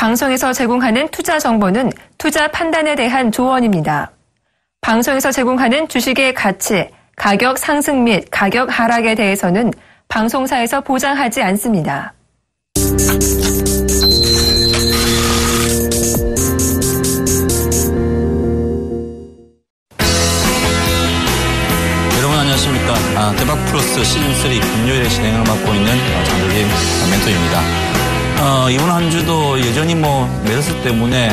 방송에서 제공하는 투자 정보는 투자 판단에 대한 조언입니다. 방송에서 제공하는 주식의 가치, 가격 상승 및 가격 하락에 대해서는 방송사에서 보장하지 않습니다. 여러분 안녕하십니까. 대박 플러스 시즌3 금요일에 진행을 맡고 있는 장덕임 멘토입니다. 이번 한 주도 여전히 메르스 때문에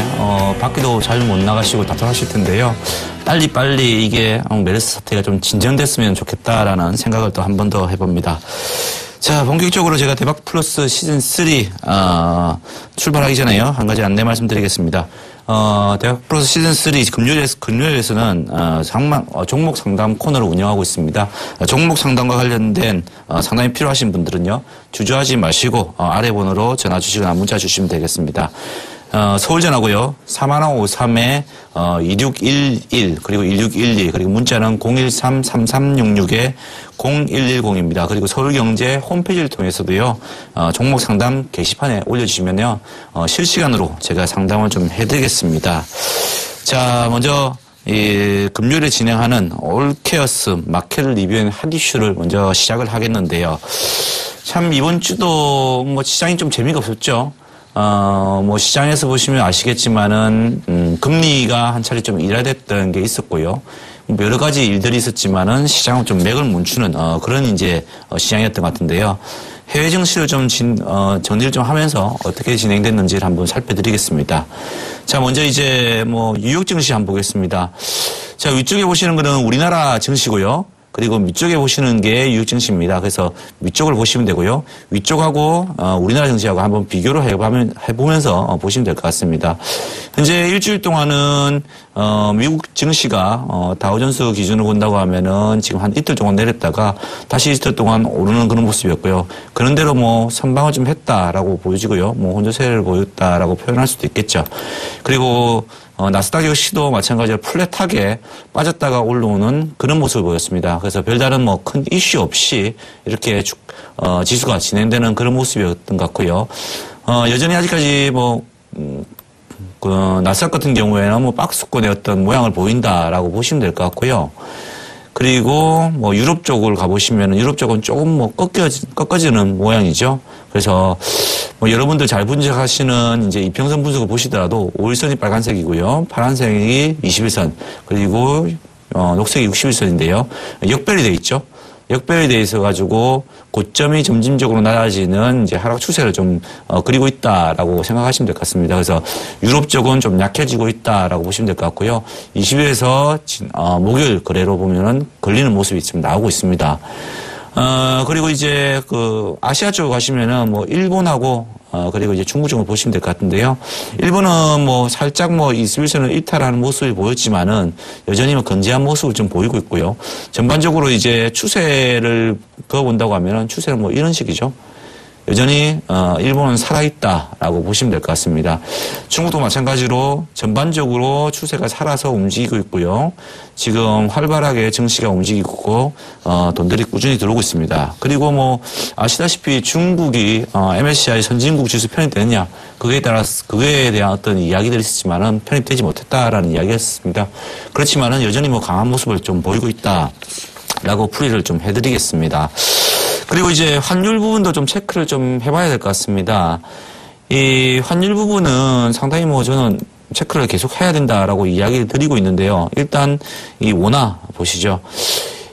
밖에도 잘 못 나가시고 답답하실 텐데요. 빨리 이게 메르스 사태가 좀 진정됐으면 좋겠다라는 생각을 또 한 번 더 해봅니다. 자, 본격적으로 제가 대박 플러스 시즌3 출발하기 전에요. 한 가지 안내 말씀드리겠습니다. 대박 플러스 시즌3 금요일에서는 종목 상담 코너를 운영하고 있습니다. 종목 상담과 관련된 상담이 필요하신 분들은요. 주저하지 마시고 아래 번호로 전화 주시거나 문자 주시면 되겠습니다. 서울 전화고요. 3153-2611 그리고 1612 그리고 문자는 013-3366-0110입니다. 그리고 서울경제 홈페이지를 통해서도요. 종목 상담 게시판에 올려주시면요. 실시간으로 제가 상담을 좀 해드리겠습니다. 자, 먼저 금요일에 진행하는 올케어스 마켓 리뷰 핫 이슈를 먼저 시작을 하겠는데요. 참 이번 주도 시장이 좀 재미가 없었죠. 시장에서 보시면 아시겠지만은, 금리가 한 차례 좀 일화됐던 게 있었고요. 여러 가지 일들이 있었지만은 시장을 좀 맥을 멈추는, 그런 시장이었던 것 같은데요. 해외 증시를 좀 정리를 좀 하면서 어떻게 진행됐는지를 한번 살펴드리겠습니다. 자, 먼저 뉴욕 증시 한번 보겠습니다. 자, 위쪽에 보시는 거는 우리나라 증시고요. 그리고 밑쪽에 보시는 게 뉴욕 증시입니다. 그래서 위쪽을 보시면 되고요. 위쪽하고 우리나라 증시하고 한번 비교를 해보면서 보시면 될 것 같습니다. 현재 일주일 동안은 미국 증시가 다우존스 기준으로 본다고 하면은 지금 한 이틀 동안 내렸다가 다시 이틀 동안 오르는 그런 모습이었고요. 그런대로 선방을 좀 했다라고 보여지고요. 혼조세를 보였다라고 표현할 수도 있겠죠. 그리고 나스닥 역시도 마찬가지로 플랫하게 빠졌다가 올라오는 그런 모습을 보였습니다. 그래서 별다른 큰 이슈 없이 이렇게 지수가 진행되는 그런 모습이었던 것 같고요. 여전히 아직까지 나스닥 같은 경우에는 박스권의 어떤 모양을 보인다라고 보시면 될 것 같고요. 그리고 유럽 쪽을 가보시면 유럽 쪽은 조금 꺾어지는 모양이죠. 그래서 여러분들 잘 분석하시는 이제 이평선 분석을 보시더라도 5일선이 빨간색이고요. 파란색이 21선 그리고 녹색이 61선인데요. 역별이 돼 있죠. 역별이 돼 있어 가지고 고점이 점진적으로 낮아지는 이제 하락 추세를 좀 그리고 있다라고 생각하시면 될 것 같습니다. 그래서 유럽 쪽은 좀 약해지고 있다라고 보시면 될 것 같고요. 20일에서 목요일 거래로 보면은 걸리는 모습이 지금 나오고 있습니다. 그리고 이제 아시아 쪽 가시면은 일본하고 그리고 이제 중국 쪽을 보시면 될 것 같은데요. 일본은 살짝 21선을 이탈하는 모습이 보였지만은 여전히 건재한 모습을 좀 보이고 있고요. 전반적으로 이제 추세를 그어본다고 하면은 추세는 이런 식이죠. 여전히 일본은 살아있다라고 보시면 될 것 같습니다. 중국도 마찬가지로 전반적으로 추세가 살아서 움직이고 있고요. 지금 활발하게 증시가 움직이고 있고 돈들이 꾸준히 들어오고 있습니다. 그리고 아시다시피 중국이 MSCI 선진국 지수 편입되느냐 그거에 대한 어떤 이야기들이 있었지만은 편입되지 못했다라는 이야기였습니다. 그렇지만은 여전히 강한 모습을 좀 보이고 있다라고 풀이를 좀 해드리겠습니다. 그리고 이제 환율 부분도 좀 체크를 좀 해봐야 될 것 같습니다. 이 환율 부분은 상당히 저는 체크를 계속 해야 된다라고 이야기를 드리고 있는데요. 일단 이 원화 보시죠.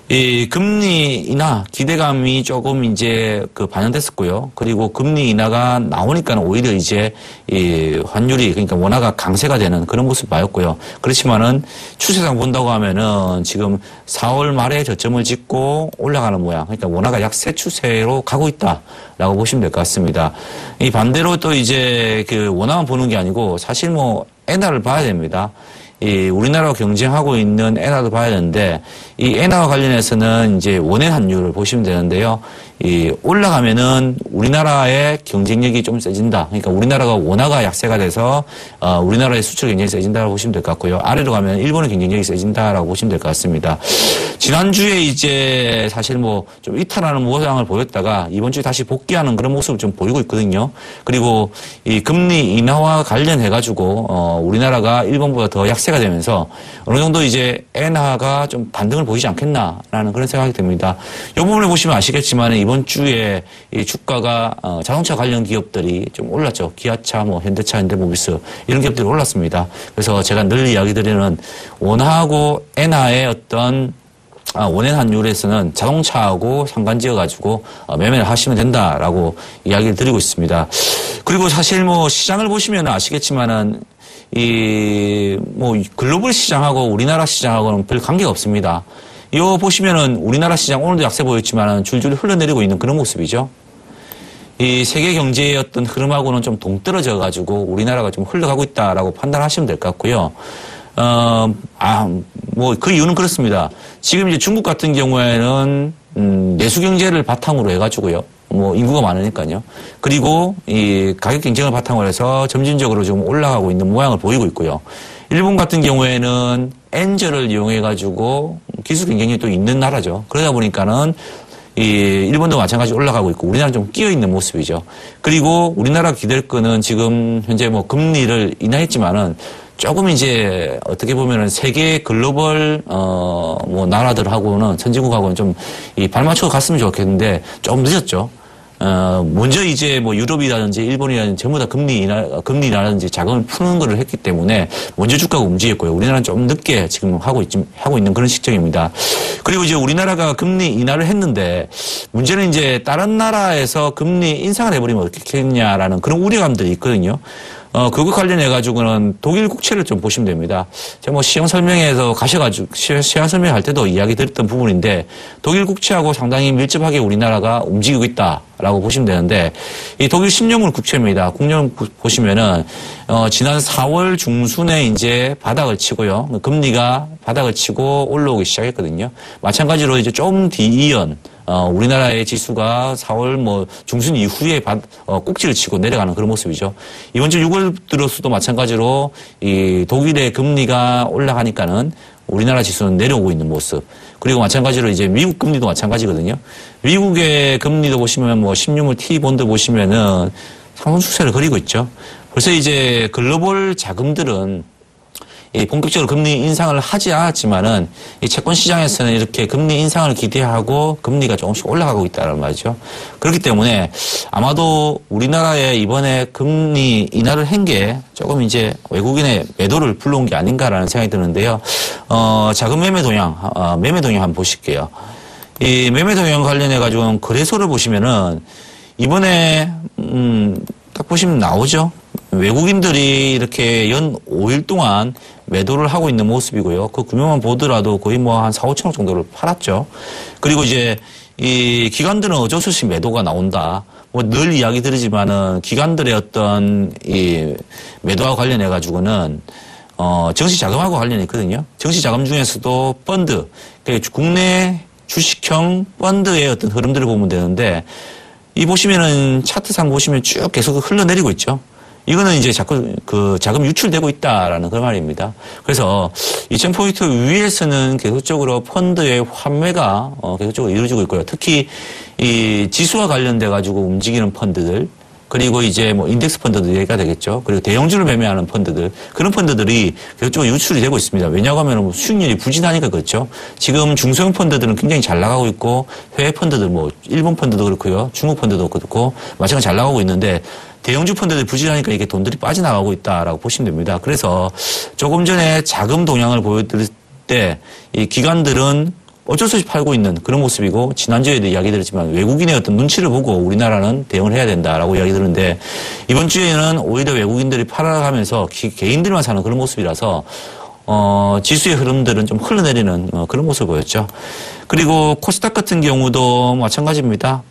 이 금리 인하 기대감이 조금 이제 반영됐었고요. 그리고 금리 인하가 나오니까 오히려 이제 이 환율이 그러니까 원화가 강세가 되는 그런 모습 보였고요. 그렇지만은 추세상 본다고 하면은 지금 4월 말에 저점을 찍고 올라가는 모양. 그러니까 원화가 약세 추세로 가고 있다라고 보시면 될 것 같습니다. 이 반대로 또 이제 원화만 보는 게 아니고 사실 엔화를 봐야 됩니다. 이 우리나라와 경쟁하고 있는 엔화도 봐야 되는데 이 엔화와 관련해서는 이제 원엔 환율을 보시면 되는데요. 이 올라가면은 우리나라의 경쟁력이 좀 세진다. 그러니까 우리나라가 원화가 약세가 돼서 우리나라의 수출 경쟁이 세진다라고 보시면 될 것 같고요. 아래로 가면 일본의 경쟁력이 세진다라고 보시면 될 것 같습니다. 지난주에 이제 사실 뭐 좀 이탈하는 모양을 보였다가 이번 주에 다시 복귀하는 그런 모습을 좀 보이고 있거든요. 그리고 이 금리 인하와 관련해 가지고 우리나라가 일본보다 더 약세가 되면서 어느 정도 이제 엔화가 좀 반등을 보이지 않겠나라는 그런 생각이 듭니다. 이 부분을 보시면 아시겠지만 이번 주에 이 주가가 자동차 관련 기업들이 좀 올랐죠. 기아차, 뭐 현대차, 현대모비스 이런 기업들이 올랐습니다. 그래서 제가 늘 이야기 드리는 원화하고 엔화의 어떤 원엔 환율에서는 자동차하고 상관지어가지고 매매를 하시면 된다라고 이야기를 드리고 있습니다. 그리고 사실 뭐 시장을 보시면 아시겠지만은 이 뭐 글로벌 시장하고 우리나라 시장하고는 별 관계가 없습니다. 이거 보시면은 우리나라 시장 오늘도 약세 보였지만은 줄줄이 흘러내리고 있는 그런 모습이죠. 이 세계 경제의 어떤 흐름하고는 좀 동떨어져 가지고 우리나라가 좀 흘러가고 있다라고 판단하시면 될 것 같고요. 뭐 그 이유는 그렇습니다. 지금 이제 중국 같은 경우에는 내수 경제를 바탕으로 해가지고요. 뭐 인구가 많으니까요. 그리고 이 가격 경쟁을 바탕으로 해서 점진적으로 좀 올라가고 있는 모양을 보이고 있고요. 일본 같은 경우에는 엔저를 이용해가지고 기술 경쟁이 또 있는 나라죠. 그러다 보니까는 이 일본도 마찬가지로 올라가고 있고 우리나라는 좀 끼어 있는 모습이죠. 그리고 우리나라 기댈 거는 지금 현재 뭐 금리를 인하했지만은 조금 이제 어떻게 보면은 세계 글로벌 뭐 나라들하고는 선진국하고는 좀 이 발맞춰 갔으면 좋겠는데 좀 늦었죠. 먼저 이제 뭐 유럽이라든지 일본이라든지 전부 다 금리라든지 자금을 푸는 거를 했기 때문에 먼저 주가가 움직였고요. 우리나라는 좀 늦게 지금 하고 있는 그런 시점입니다. 그리고 이제 우리나라가 금리 인하를 했는데 문제는 이제 다른 나라에서 금리 인상을 해버리면 어떻게 했냐라는 그런 우려감들이 있거든요. 그거 관련해가지고는 독일 국채를 좀 보시면 됩니다. 제가 뭐 시황 설명회에서 가셔가지고, 시황 설명할 때도 이야기 드렸던 부분인데, 독일 국채하고 상당히 밀접하게 우리나라가 움직이고 있다라고 보시면 되는데, 이 독일 10년물 국채입니다. 국년 보시면은, 지난 4월 중순에 이제 바닥을 치고요. 금리가 바닥을 치고 올라오기 시작했거든요. 마찬가지로 이제 좀 뒤이은, 우리나라의 지수가 4월 뭐 중순 이후에 꼭지를 치고 내려가는 그런 모습이죠. 이번 주 6월 들어서도 마찬가지로 이 독일의 금리가 올라가니까는 우리나라 지수는 내려오고 있는 모습. 그리고 마찬가지로 이제 미국 금리도 마찬가지거든요. 미국의 금리도 보시면 뭐 10년물 T본드 보시면은 상승 추세를 그리고 있죠. 벌써 이제 글로벌 자금들은 본격적으로 금리 인상을 하지 않았지만은 이 채권 시장에서는 이렇게 금리 인상을 기대하고 금리가 조금씩 올라가고 있다는 말이죠. 그렇기 때문에 아마도 우리나라에 이번에 금리 인하를 한 게 조금 이제 외국인의 매도를 불러온 게 아닌가라는 생각이 드는데요. 자금 매매 동향, 매매 동향 한번 보실게요. 이 매매 동향 관련해 가지고는 거래소를 보시면은 이번에 딱 보시면 나오죠. 외국인들이 이렇게 연 5일 동안 매도를 하고 있는 모습이고요. 그 금융만 보더라도 거의 뭐 한 4, 5천억 정도를 팔았죠. 그리고 이제 이 기관들은 어쩔 수 없이 매도가 나온다. 뭐 늘 이야기 드리지만은 기관들의 어떤 이 매도와 관련해 가지고는 정시 자금하고 관련이 있거든요. 정시 자금 중에서도 펀드, 그러니까 국내 주식형 펀드의 어떤 흐름들을 보면 되는데 이 보시면은 차트상 보시면 쭉 계속 흘러내리고 있죠. 이거는 이제 자꾸 그 자금 유출되고 있다라는 그 말입니다. 그래서 2000포인트 위에서는 계속적으로 펀드의 환매가 계속적으로 이루어지고 있고요. 특히 이 지수와 관련돼 가지고 움직이는 펀드들, 그리고 이제 뭐 인덱스 펀드도 얘기가 되겠죠. 그리고 대형주를 매매하는 펀드들, 그런 펀드들이 계속적으로 유출이 되고 있습니다. 왜냐하면 수익률이 부진하니까 그렇죠. 지금 중소형 펀드들은 굉장히 잘 나가고 있고 해외 펀드들 뭐 일본 펀드도 그렇고요, 중국 펀드도 그렇고 마찬가지로 잘 나가고 있는데 대형주 펀드들이 부진하니까 이게 돈들이 빠져나가고 있다라고 보시면 됩니다. 그래서 조금 전에 자금 동향을 보여드릴 때 이 기관들은 어쩔 수 없이 팔고 있는 그런 모습이고, 지난주에도 이야기 드렸지만 외국인의 어떤 눈치를 보고 우리나라는 대응을 해야 된다라고 이야기 드렸는데, 이번 주에는 오히려 외국인들이 팔아가면서 개인들만 사는 그런 모습이라서 지수의 흐름들은 좀 흘러내리는 그런 모습을 보였죠. 그리고 코스닥 같은 경우도 마찬가지입니다.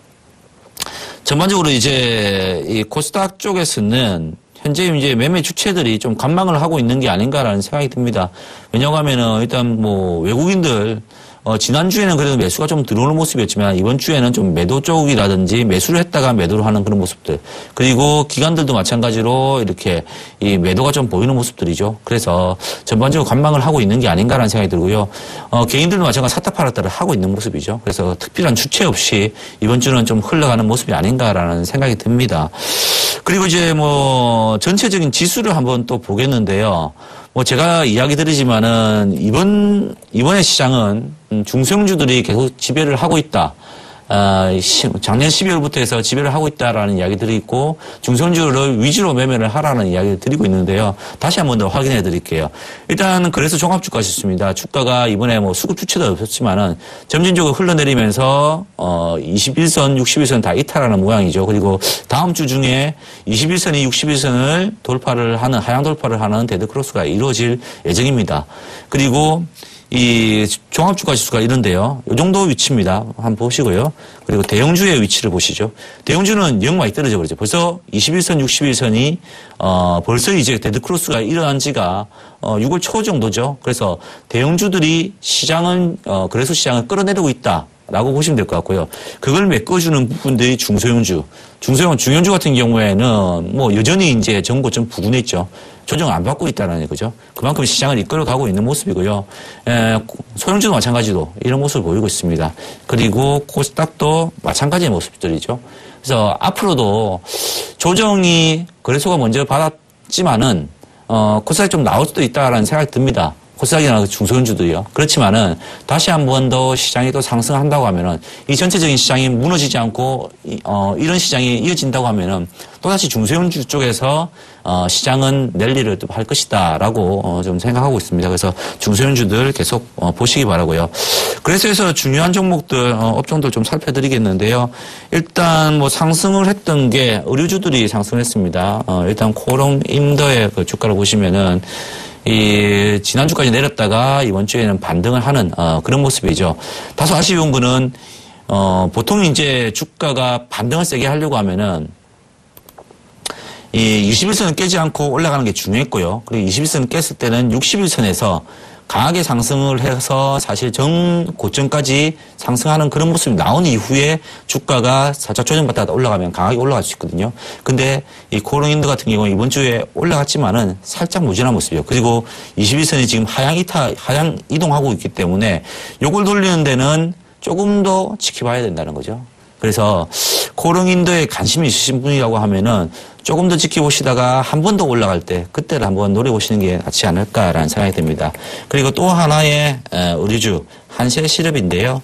전반적으로 이제 이 코스닥 쪽에서는 현재 이제 매매 주체들이 좀 관망을 하고 있는 게 아닌가라는 생각이 듭니다. 왜냐고 하면은 일단 뭐 외국인들 지난주에는 그래도 매수가 좀 들어오는 모습이었지만 이번 주에는 좀 매도 쪽이라든지 매수를 했다가 매도를 하는 그런 모습들. 그리고 기관들도 마찬가지로 이렇게 이 매도가 좀 보이는 모습들이죠. 그래서 전반적으로 관망을 하고 있는 게 아닌가라는 생각이 들고요. 개인들도 마찬가지로 샀다 팔았다를 하고 있는 모습이죠. 그래서 특별한 주체 없이 이번 주는 좀 흘러가는 모습이 아닌가라는 생각이 듭니다. 그리고 이제 뭐 전체적인 지수를 한번 또 보겠는데요. 뭐 제가 이야기 드리지만은 이번에 시장은 중소형주들이 계속 지배를 하고 있다. 작년 12월부터 해서 지배를 하고 있다라는 이야기들이 있고 중소형주를 위주로 매매를 하라는 이야기를 드리고 있는데요. 다시 한 번 더 확인해 드릴게요. 일단 그래서 종합주가 지수입니다. 주가가 이번에 뭐 수급 주체도 없었지만은 점진적으로 흘러내리면서 21선, 61선 다 이탈하는 모양이죠. 그리고 다음 주 중에 21선이 61선을 돌파를 하는 하향 돌파를 하는 데드크로스가 이루어질 예정입니다. 그리고 이 종합주가 지수가 이런데요. 이 정도 위치입니다. 한번 보시고요. 그리고 대형주의 위치를 보시죠. 대형주는 영 많이 떨어져 버리죠. 벌써 21선, 61선이 벌써 이제 데드크로스가 일어난 지가 6월 초 정도죠. 그래서 대형주들이 시장은 거래소 시장을 끌어내리고 있다라고 보시면 될 것 같고요. 그걸 메꿔주는 부분들이 중소형주 같은 경우에는 뭐 여전히 이제 전고점 부근에 있죠. 조정 안 받고 있다는 거죠. 그만큼 시장을 이끌어가고 있는 모습이고요. 소형주도 마찬가지로 이런 모습을 보이고 있습니다. 그리고 코스닥도 마찬가지의 모습들이죠. 그래서 앞으로도 조정이 거래소가 먼저 받았지만은 코스닥이 좀 나올 수도 있다라는 생각이 듭니다. 코스닥이나 중소형주들이요. 그렇지만은 다시 한 번 더 시장이 또 상승한다고 하면은 이 전체적인 시장이 무너지지 않고 이런 시장이 이어진다고 하면은 또다시 중소형주 쪽에서 시장은 랠리를 또 할 것이다라고 좀 생각하고 있습니다. 그래서 중소형주들 계속 보시기 바라고요. 그래서 중요한 종목들 업종들 좀 살펴드리겠는데요. 일단 뭐 상승을 했던 게 의류주들이 상승했습니다. 일단 코롱인더의 그 주가를 보시면은 이 지난주까지 내렸다가 이번 주에는 반등을 하는 그런 모습이죠. 다소 아쉬운 거는 보통 이제 주가가 반등을 세게 하려고 하면은 이 21선을 깨지 않고 올라가는 게 중요했고요. 그리고 21선을 깼을 때는 61선에서 강하게 상승을 해서 사실 정고점까지 상승하는 그런 모습이 나온 이후에 주가가 살짝 조정받다가 올라가면 강하게 올라갈 수 있거든요. 근데 이 코롱인더 같은 경우는 이번 주에 올라갔지만은 살짝 무진한 모습이에요. 그리고 21선이 지금 하향 이동하고 있기 때문에 요걸 돌리는 데는 조금 더 지켜봐야 된다는 거죠. 그래서 코롱인더에 관심이 있으신 분이라고 하면은 조금 더 지켜보시다가 한 번 더 올라갈 때 그때를 한번 노려보시는 게 낫지 않을까라는 생각이 듭니다. 그리고 또 하나의 의류주 한세시럽인데요.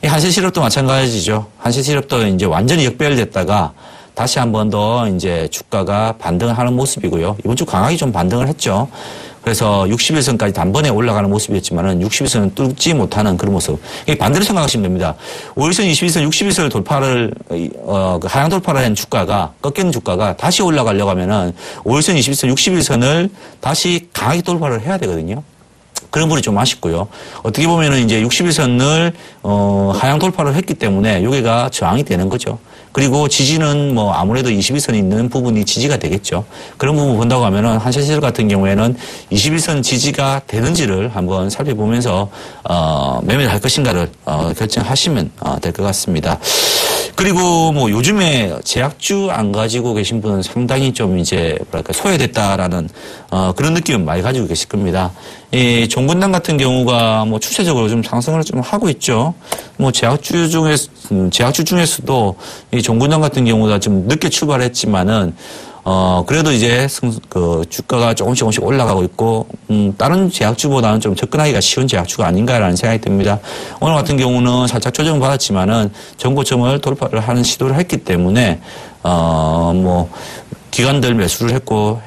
이 한세시럽도 마찬가지죠. 한세시럽도 이제 완전히 역배열됐다가 다시 한 번 더 이제 주가가 반등을 하는 모습이고요. 이번 주 강하게 좀 반등을 했죠. 그래서 61선까지 단번에 올라가는 모습이었지만은 61선은 뚫지 못하는 그런 모습. 반대로 생각하시면 됩니다. 5일선, 21선, 61선을 돌파를 하향 돌파를 한 주가가 꺾이는 주가가 다시 올라가려고 하면은 5일선, 21선, 61선을 다시 강하게 돌파를 해야 되거든요. 그런 부분이 좀 아쉽고요. 어떻게 보면은 이제 61선을 하향 돌파를 했기 때문에 여기가 저항이 되는 거죠. 그리고 지지는 뭐 아무래도 21선이 있는 부분이 지지가 되겠죠. 그런 부분 본다고 하면은 한세시럽 같은 경우에는 21선 지지가 되는지를 한번 살펴보면서 매매를 할 것인가를 결정하시면 될 것 같습니다. 그리고 뭐 요즘에 제약주 안 가지고 계신 분은 상당히 좀 이제 뭐랄까 소외됐다라는 그런 느낌을 많이 가지고 계실 겁니다. 이 종근당 같은 경우가 뭐 추세적으로 좀 상승을 좀 하고 있죠. 뭐 제약주 중에서도 이 종근당 같은 경우가 좀 늦게 출발했지만은 그래도 이제 주가가 조금씩 올라가고 있고, 다른 제약주보다는 좀 접근하기가 쉬운 제약주가 아닌가라는 생각이 듭니다. 오늘 같은 경우는 살짝 조정을 받았지만은 전고점을 돌파를 하는 시도를 했기 때문에, 뭐, 기관들 매수를 했고,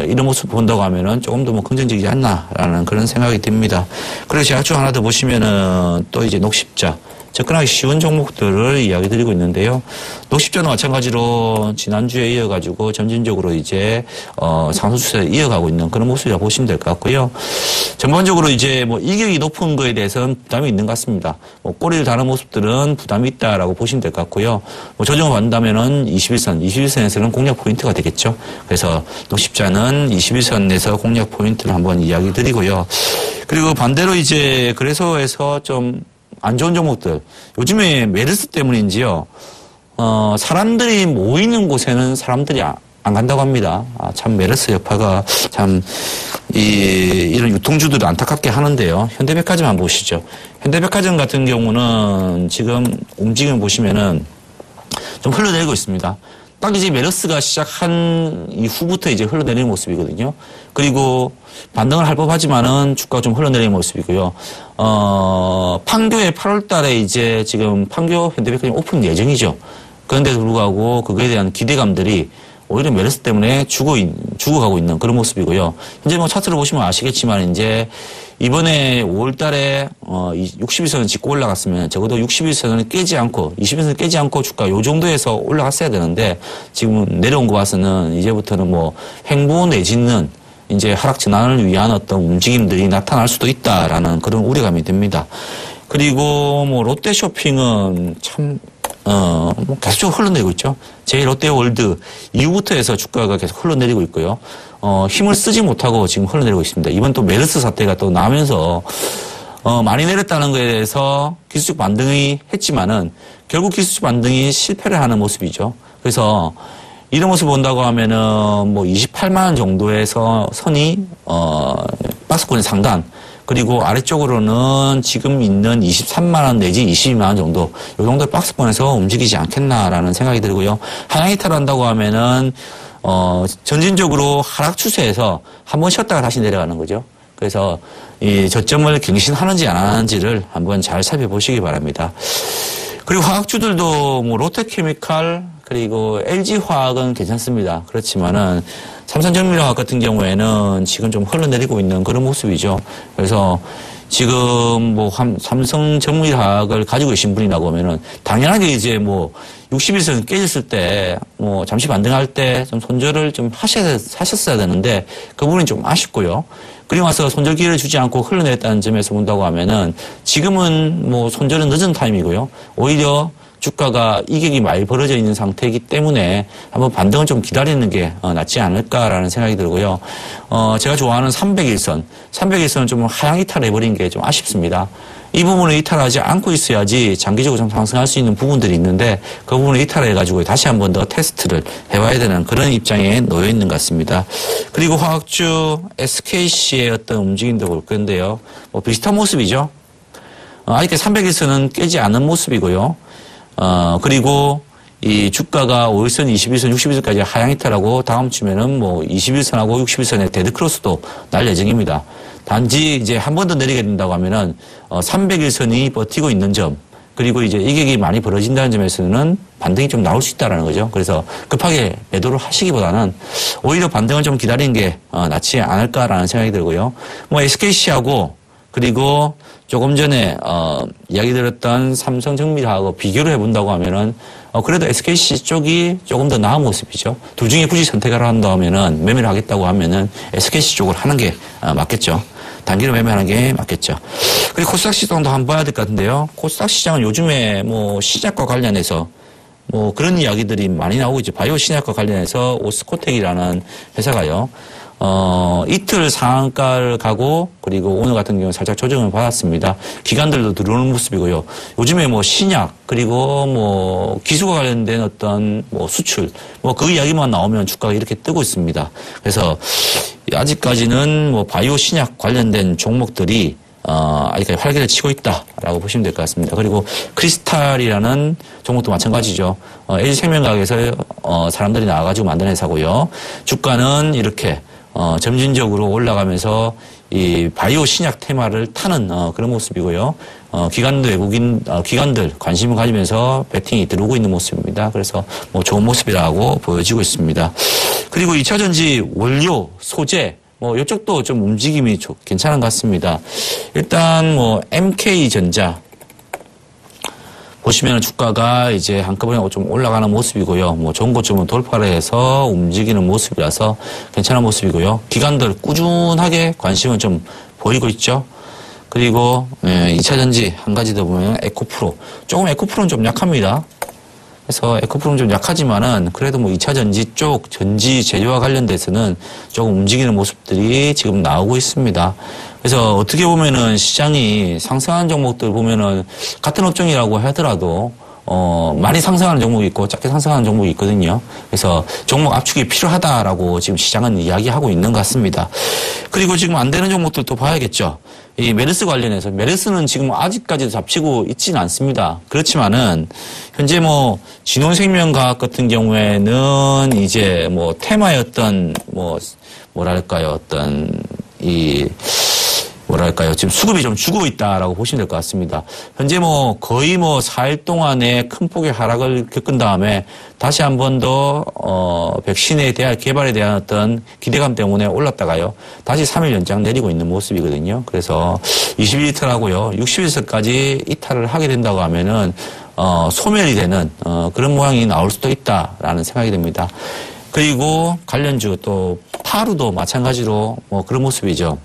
이런 모습 본다고 하면은 조금 더 뭐 긍정적이지 않나라는 그런 생각이 듭니다. 그리고 제약주 하나 더 보시면은 또 이제 녹십자. 접근하기 쉬운 종목들을 이야기 드리고 있는데요. 녹십자는 마찬가지로 지난주에 이어가지고 점진적으로 이제, 상승 추세를 이어가고 있는 그런 모습이라고 보시면 될 것 같고요. 전반적으로 이제 뭐 이격이 높은 거에 대해서는 부담이 있는 것 같습니다. 뭐 꼬리를 다는 모습들은 부담이 있다라고 보시면 될 것 같고요. 뭐 조정을 받는다면은 21선에서는 공략 포인트가 되겠죠. 그래서 녹십자는 21선에서 공략 포인트를 한번 이야기 드리고요. 그리고 반대로 이제 그래서에서 좀 안 좋은 종목들. 요즘에 메르스 때문인지요. 사람들이 모이는 곳에는 사람들이 안 간다고 합니다. 참 메르스 여파가 참 이런 유통주들도 안타깝게 하는데요. 현대백화점 보시죠. 현대백화점 같은 경우는 지금 움직임 보시면은 좀 흘러내리고 있습니다. 딱 이제 메르스가 시작한 이후부터 이제 흘러내리는 모습이거든요. 그리고 반등을 할 법하지만은 주가가 좀 흘러내리는 모습이고요. 판교에 8월 달에 이제 지금 판교 현대백화점 오픈 예정이죠. 그런데도 불구하고 그거에 대한 기대감들이 오히려 메르스 때문에 죽어가고 있는 그런 모습이고요. 현재 뭐 차트를 보시면 아시겠지만 이제 이번에 5월 달에 61선을 짚고 올라갔으면 적어도 61선을 깨지 않고 21선을 깨지 않고 주가 요 정도에서 올라갔어야 되는데 지금 내려온 거 봐서는 이제부터는 뭐 횡보 내지는 이제 하락 전환을 위한 어떤 움직임들이 나타날 수도 있다라는 그런 우려감이 듭니다. 그리고 뭐 롯데쇼핑은 참 뭐 계속 흘러내리고 있죠. 제1롯데월드 이후부터 해서 주가가 계속 흘러내리고 있고요. 힘을 쓰지 못하고 지금 흘러내리고 있습니다. 이번 또 메르스 사태가 또 나면서 많이 내렸다는 거에 대해서 기술적 반등이 했지만은 결국 기술적 반등이 실패를 하는 모습이죠. 그래서 이런 모습 본다고 하면은 뭐 28만 원 정도에서 선이 박스권의 상단 그리고 아래쪽으로는 지금 있는 23만 원 내지 22만 원 정도 이 정도 박스권에서 움직이지 않겠나라는 생각이 들고요. 하향 이탈한다고 하면은 전진적으로 하락 추세에서 한번 쉬었다가 다시 내려가는 거죠. 그래서 이 저점을 갱신하는지 안 하는지를 한번 잘 살펴보시기 바랍니다. 그리고 화학주들도 뭐 롯데케미칼 그리고 LG화학은 괜찮습니다. 그렇지만은 삼성정밀화학 같은 경우에는 지금 좀 흘러내리고 있는 그런 모습이죠. 그래서 지금 뭐 삼성정밀화학을 가지고 계신 분이라고 하면은 당연하게 이제 뭐 61선 깨졌을 때 뭐 잠시 반등할 때 좀 손절을 좀 하셨어야 되는데 그 부분이 좀 아쉽고요. 그리고 와서 손절 기회를 주지 않고 흘러내렸다는 점에서 본다고 하면은 지금은 뭐 손절은 늦은 타임이고요. 오히려 주가가 이격이 많이 벌어져 있는 상태이기 때문에 한번 반등을 좀 기다리는 게 낫지 않을까라는 생각이 들고요. 제가 좋아하는 301선은 좀 하향 이탈해버린 게 좀 아쉽습니다. 이 부분을 이탈하지 않고 있어야지 장기적으로 좀 상승할 수 있는 부분들이 있는데 그 부분을 이탈해가지고 다시 한 번 더 테스트를 해봐야 되는 그런 입장에 놓여 있는 것 같습니다. 그리고 화학주 SKC의 어떤 움직임도 볼 건데요. 뭐 비슷한 모습이죠. 아직 301선은 깨지 않은 모습이고요. 그리고 이 주가가 5일선, 21선, 61선까지 하향 이탈하고 다음 주면은 뭐 21선하고 61선의 데드크로스도 날 예정입니다. 단지 이제 한 번 더 내리게 된다고 하면은 301선이 버티고 있는 점 그리고 이제 이격이 많이 벌어진다는 점에서는 반등이 좀 나올 수 있다라는 거죠. 그래서 급하게 매도를 하시기보다는 오히려 반등을 좀 기다리는 게 낫지 않을까라는 생각이 들고요. 뭐 SKC하고 그리고 조금 전에 이야기 드렸던 삼성정밀하고 비교를 해본다고 하면은 그래도 SKC 쪽이 조금 더 나은 모습이죠. 둘 중에 굳이 선택을 한다 하면은 매매를 하겠다고 하면은 SKC 쪽을 하는 게 맞겠죠. 단기로 매매하는 게 맞겠죠. 그리고 코스닥 시장도 한번 봐야 될 것 같은데요. 코스닥 시장은 요즘에 뭐 신약과 관련해서 뭐 그런 이야기들이 많이 나오고 있죠. 바이오 신약과 관련해서 오스코텍이라는 회사가요. 이틀 상한가를 가고 그리고 오늘 같은 경우는 살짝 조정을 받았습니다. 기관들도 들어오는 모습이고요. 요즘에 뭐 신약 그리고 뭐 기술과 관련된 어떤 뭐 수출 뭐 그 이야기만 나오면 주가가 이렇게 뜨고 있습니다. 그래서 아직까지는 뭐 바이오 신약 관련된 종목들이 아직까지 활기를 치고 있다라고 보시면 될 것 같습니다. 그리고 크리스탈이라는 종목도 마찬가지죠. LG생명과학에서 사람들이 나와가지고 만든 회사고요. 주가는 이렇게 점진적으로 올라가면서 이 바이오 신약 테마를 타는 그런 모습이고요. 기관들 관심을 가지면서 배팅이 들어오고 있는 모습입니다. 그래서 뭐 좋은 모습이라고 보여지고 있습니다. 그리고 2차전지 원료, 소재 뭐 이쪽도 좀 움직임이 괜찮은 것 같습니다. 일단 뭐 MK전자 보시면 주가가 이제 한꺼번에 좀 올라가는 모습이고요. 뭐 좋은 고점은 돌파를 해서 움직이는 모습이라서 괜찮은 모습이고요. 기관들 꾸준하게 관심을 좀 보이고 있죠. 그리고 2차전지 한 가지 더 보면 에코프로. 조금 에코프로는 좀 약합니다. 그래서 에코프로는 좀 약하지만은 그래도 뭐 2차전지 쪽 전지 재료와 관련돼서는 조금 움직이는 모습들이 지금 나오고 있습니다. 그래서 어떻게 보면은 시장이 상승하는 종목들 보면은 같은 업종이라고 하더라도 많이 상승하는 종목이 있고 작게 상승하는 종목이 있거든요. 그래서 종목 압축이 필요하다라고 지금 시장은 이야기하고 있는 것 같습니다. 그리고 지금 안 되는 종목들도 봐야겠죠. 이 메르스 관련해서 메르스는 지금 아직까지도 잡히고 있지는 않습니다. 그렇지만은 현재 뭐 진원생명과학 같은 경우에는 이제 뭐 테마였던 뭐랄까요 지금 수급이 좀 죽어 있다라고 보시면 될 것 같습니다. 현재 뭐 거의 4일 동안에 큰 폭의 하락을 겪은 다음에 다시 한 번 더 백신에 대한 개발에 대한 어떤 기대감 때문에 올랐다가요. 다시 3일 연장 내리고 있는 모습이거든요. 그래서 22일하고요. 60일까지 이탈을 하게 된다고 하면은 소멸이 되는 그런 모양이 나올 수도 있다라는 생각이 듭니다. 그리고 관련주 또 파루도 마찬가지로 그런 모습이죠.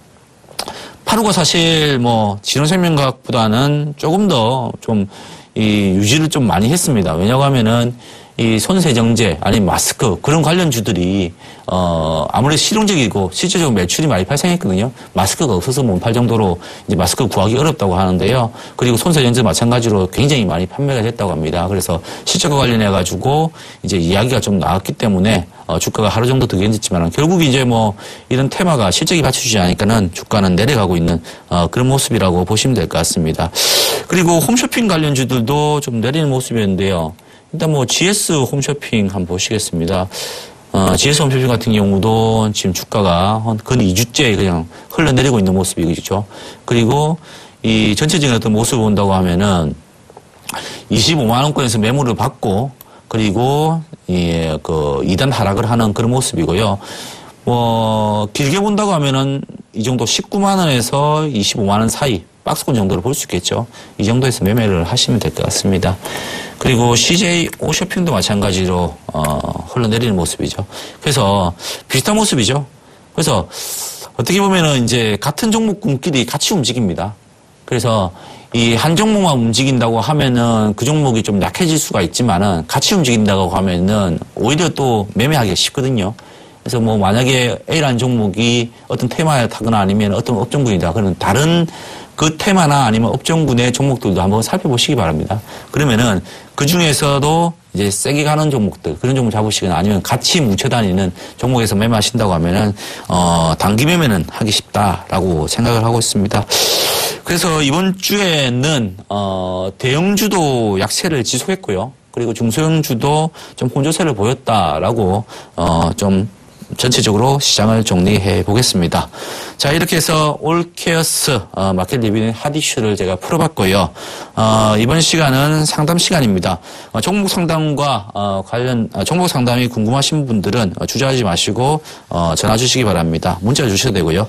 파루가 사실 진원생명과학보다는 조금 더 좀 유지를 좀 많이 했습니다. 왜냐고 하면은 이 손세정제 아니면 마스크 그런 관련주들이 아무래도 실용적이고 실질적으로 매출이 많이 발생했거든요. 마스크가 없어서 못 팔 정도로 이제 마스크 구하기 어렵다고 하는데요. 그리고 손세정제 마찬가지로 굉장히 많이 판매가 됐다고 합니다. 그래서 실적과 관련해 가지고 이제 이야기가 좀 나왔기 때문에 주가가 하루 정도 더 견뎠지만 결국 이제 이런 테마가 실적이 받쳐주지 않으니까는 주가는 내려가고 있는 그런 모습이라고 보시면 될 것 같습니다. 그리고 홈쇼핑 관련주들도 좀 내리는 모습이었는데요. 일단 GS 홈쇼핑 한번 보시겠습니다. GS 홈쇼핑 같은 경우도 지금 주가가 근 2주째 그냥 흘러내리고 있는 모습이죠. 그리고 이 전체적인 어떤 모습을 본다고 하면은 25만원권에서 매물을 받고 그리고 2단 하락을 하는 그런 모습이고요. 길게 본다고 하면은 이 정도 19만원에서 25만원 사이 박스권 정도를 볼 수 있겠죠. 이 정도에서 매매를 하시면 될 것 같습니다. 그리고 CJ 오쇼핑도 마찬가지로 흘러내리는 모습이죠. 그래서 비슷한 모습이죠. 그래서 어떻게 보면은 이제 같은 종목군끼리 같이 움직입니다. 그래서 이 한 종목만 움직인다고 하면은 그 종목이 좀 약해질 수가 있지만은 같이 움직인다고 하면은 오히려 또 매매하기가 쉽거든요. 그래서 만약에 A라는 종목이 어떤 테마에 타거나 아니면 어떤 업종군이다. 그러면 다른 그 테마나 아니면 업종군의 종목들도 한번 살펴보시기 바랍니다. 그러면은 그 중에서도 이제 세게 가는 종목들, 그런 종목 잡으시거나 아니면 같이 뭉쳐다니는 종목에서 매매하신다고 하면은, 단기 매매는 하기 쉽다라고 생각을 하고 있습니다. 그래서 이번 주에는, 대형주도 약세를 지속했고요. 그리고 중소형주도 좀 혼조세를 보였다라고, 좀 전체적으로 시장을 정리해 보겠습니다. 자, 이렇게 해서 올케어스 마켓 리뷰는 핫 이슈를 제가 풀어봤고요. 이번 시간은 상담 시간입니다. 종목 상담과 종목 상담이 궁금하신 분들은 주저하지 마시고 전화 주시기 바랍니다. 문자 주셔도 되고요.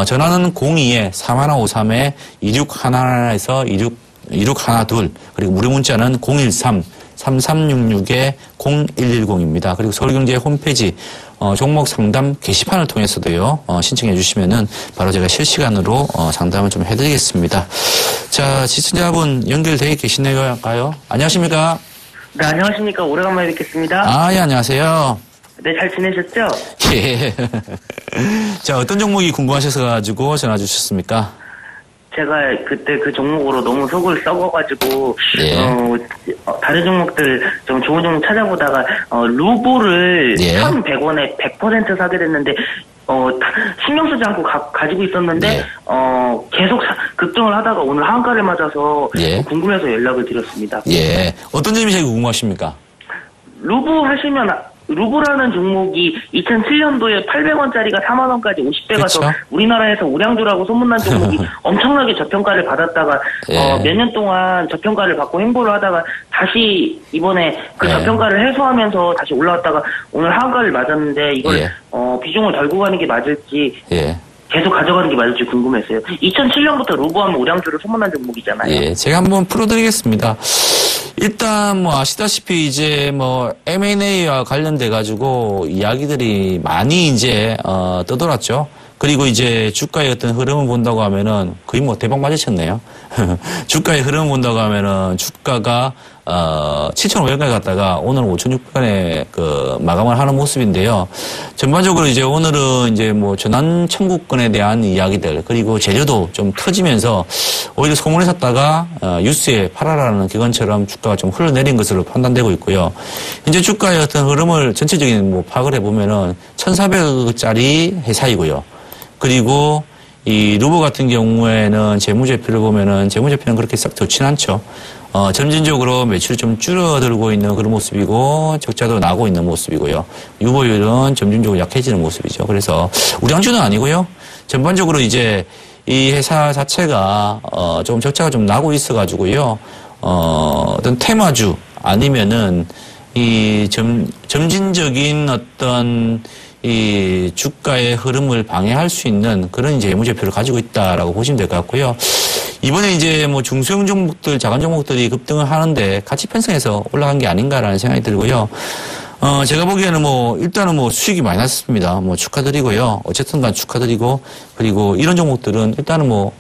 전화는 02-3153-2611에서 2612 그리고 무료 문자는 013-3366-0110입니다. 그리고 서울경제 홈페이지 종목 상담 게시판을 통해서도요, 신청해 주시면은 바로 제가 실시간으로 상담을 좀 해드리겠습니다. 자, 시청자분 연결되어 계시네요. 안녕하십니까? 네, 안녕하십니까. 오래간만에 뵙겠습니다. 예, 안녕하세요. 네, 잘 지내셨죠? 예. 자, 어떤 종목이 궁금하셔서 전화 주셨습니까? 제가 그때 그 종목으로 너무 속을 썩어가지고, 예. 다른 종목들 좀 좋은 종목 찾아보다가, 루보를 예. 1,100원에 100% 사게 됐는데, 신경 쓰지 않고 가지고 있었는데, 예. 계속 급등을 하다가 오늘 하한가를 맞아서 예. 궁금해서 연락을 드렸습니다. 예. 어떤 점이 제일 궁금하십니까? 루보 하시면, 루보라는 종목이 2007년도에 800원짜리가 4만원까지 50배 가서 그쵸? 우리나라에서 우량주라고 소문난 종목이 엄청나게 저평가를 받았다가 예. 몇 년 동안 저평가를 받고 행보를 하다가 다시 이번에 그 예. 저평가를 해소하면서 다시 올라왔다가 오늘 하한가를 맞았는데 이걸 예. 비중을 덜고 가는 게 맞을지 예. 계속 가져가는 게 맞을지 궁금했어요. 2007년부터 루보하면 우량주로 소문난 종목이잖아요. 예. 제가 한번 풀어드리겠습니다. 일단 뭐 아시다시피 이제 뭐 M&A와 관련돼 가지고 이야기들이 많이 이제 떠돌았죠. 그리고 이제 주가의 어떤 흐름을 본다고 하면은 거의 뭐 대박 맞으셨네요. 주가의 흐름을 본다고 하면은 주가가 7,500원까지 갔다가 오늘은 5,600원에 그 마감을 하는 모습인데요. 전반적으로 이제 오늘은 이제 뭐 전환 청구권에 대한 이야기들 그리고 재료도 좀 터지면서 오히려 소문을 샀다가 뉴스에 팔아라는 기관처럼 주가가 좀 흘러내린 것으로 판단되고 있고요. 현재 주가의 어떤 흐름을 전체적인 뭐 파악을 해보면은 1,400억짜리 회사이고요. 그리고 이 루버 같은 경우에는 재무제표를 보면은 재무제표는 그렇게 썩 좋진 않죠. 점진적으로 매출이 좀 줄어들고 있는 그런 모습이고 적자도 나고 있는 모습이고요. 유보율은 점진적으로 약해지는 모습이죠. 그래서 우량주는 아니고요. 전반적으로 이제 이 회사 자체가 좀 적자가 좀 나고 있어가지고요. 어떤 테마주 아니면은 이 점진적인 어떤 이 주가의 흐름을 방해할 수 있는 그런 이제 재무제표를 가지고 있다라고 보시면 될 것 같고요. 이번에 이제 뭐 중소형 종목들, 자간 종목들이 급등을 하는데 같이 편성해서 올라간 게 아닌가라는 생각이 들고요. 제가 보기에는 뭐 일단은 뭐 수익이 많이 났습니다. 뭐 축하드리고요. 어쨌든 간 축하드리고 그리고 이런 종목들은 일단은 뭐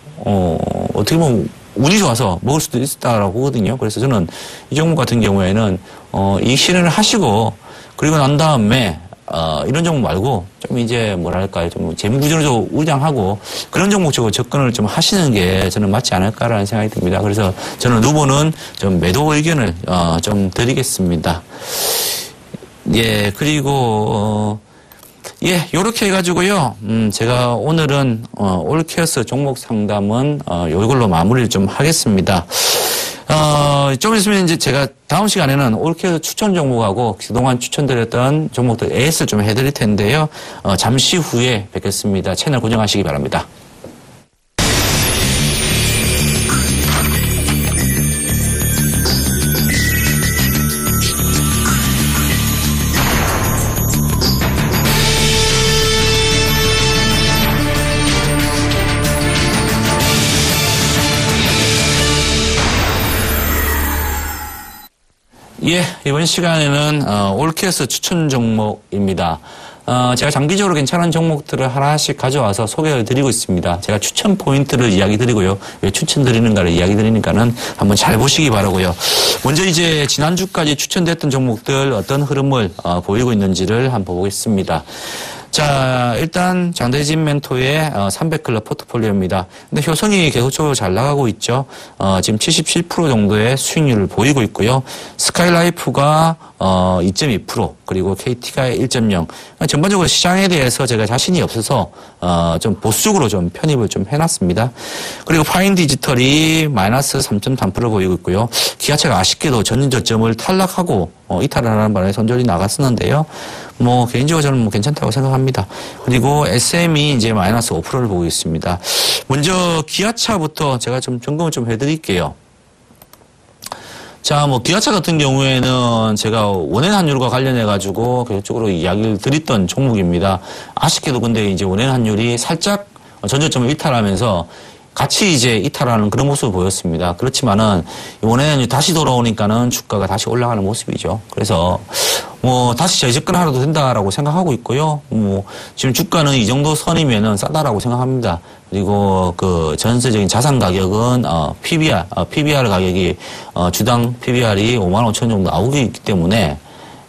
어떻게 보면 운이 좋아서 먹을 수도 있다라고 보거든요. 그래서 저는 이 종목 같은 경우에는 이 실현을 하시고 그리고 난 다음에 이런 종목 말고 좀 이제 뭐랄까요 좀 재무구조도 우량하고 그런 종목 쪽으로 접근을 좀 하시는 게 저는 맞지 않을까라는 생각이 듭니다. 그래서 저는 루버는 좀 매도 의견을 좀 드리겠습니다. 예, 그리고 예, 요렇게 해가지고요. 제가 오늘은 올케어스 종목 상담은 이걸로 마무리를 좀 하겠습니다. 좀 있으면 이제 제가 다음 시간에는 올케어 추천 종목하고 그동안 추천드렸던 종목들 AS를 좀 해드릴 텐데요. 잠시 후에 뵙겠습니다. 채널 고정하시기 바랍니다. 예, 이번 시간에는 올케어스 추천 종목입니다. 제가 장기적으로 괜찮은 종목들을 하나씩 가져와서 소개를 드리고 있습니다. 제가 추천 포인트를 이야기 드리고요. 왜 추천드리는가를 이야기 드리니까는 한번 잘 보시기 바라고요. 먼저 이제 지난주까지 추천됐던 종목들 어떤 흐름을 보이고 있는지를 한번 보겠습니다. 자, 일단 장대진 멘토의 300클럽 포트폴리오입니다. 근데 효성이 계속적으로 잘 나가고 있죠. 지금 77% 정도의 수익률을 보이고 있고요. 스카이라이프가 2.2% 그리고 KT가 1.0. 전반적으로 시장에 대해서 제가 자신이 없어서 좀 보수적으로 좀 편입을 좀 해놨습니다. 그리고 파인 디지털이 마이너스 3.3% 보이고 있고요. 기아차가 아쉽게도 전진 저점을 탈락하고 이탈하는 바람에 손절이 나갔었는데요. 뭐 개인적으로 저는 뭐 괜찮다고 생각합니다. 그리고 SM이 이제 마이너스 5%를 보고 있습니다. 먼저 기아차부터 제가 좀 점검을 좀 해드릴게요. 자, 뭐 기아차 같은 경우에는 제가 원엔 환율과 관련해 가지고 계속적으로 이야기를 드렸던 종목입니다. 아쉽게도 근데 이제 원엔 환율이 살짝 전저점을 이탈하면서 같이 이제 이탈하는 그런 모습을 보였습니다. 그렇지만은 이번에는 다시 돌아오니까는 주가가 다시 올라가는 모습이죠. 그래서 뭐 다시 재접근하려도 된다라고 생각하고 있고요. 뭐 지금 주가는 이 정도 선이면은 싸다라고 생각합니다. 그리고 그 전세적인 자산 가격은 PBR 가격이 주당 PBR이 55,000원 정도 나오고 있기 때문에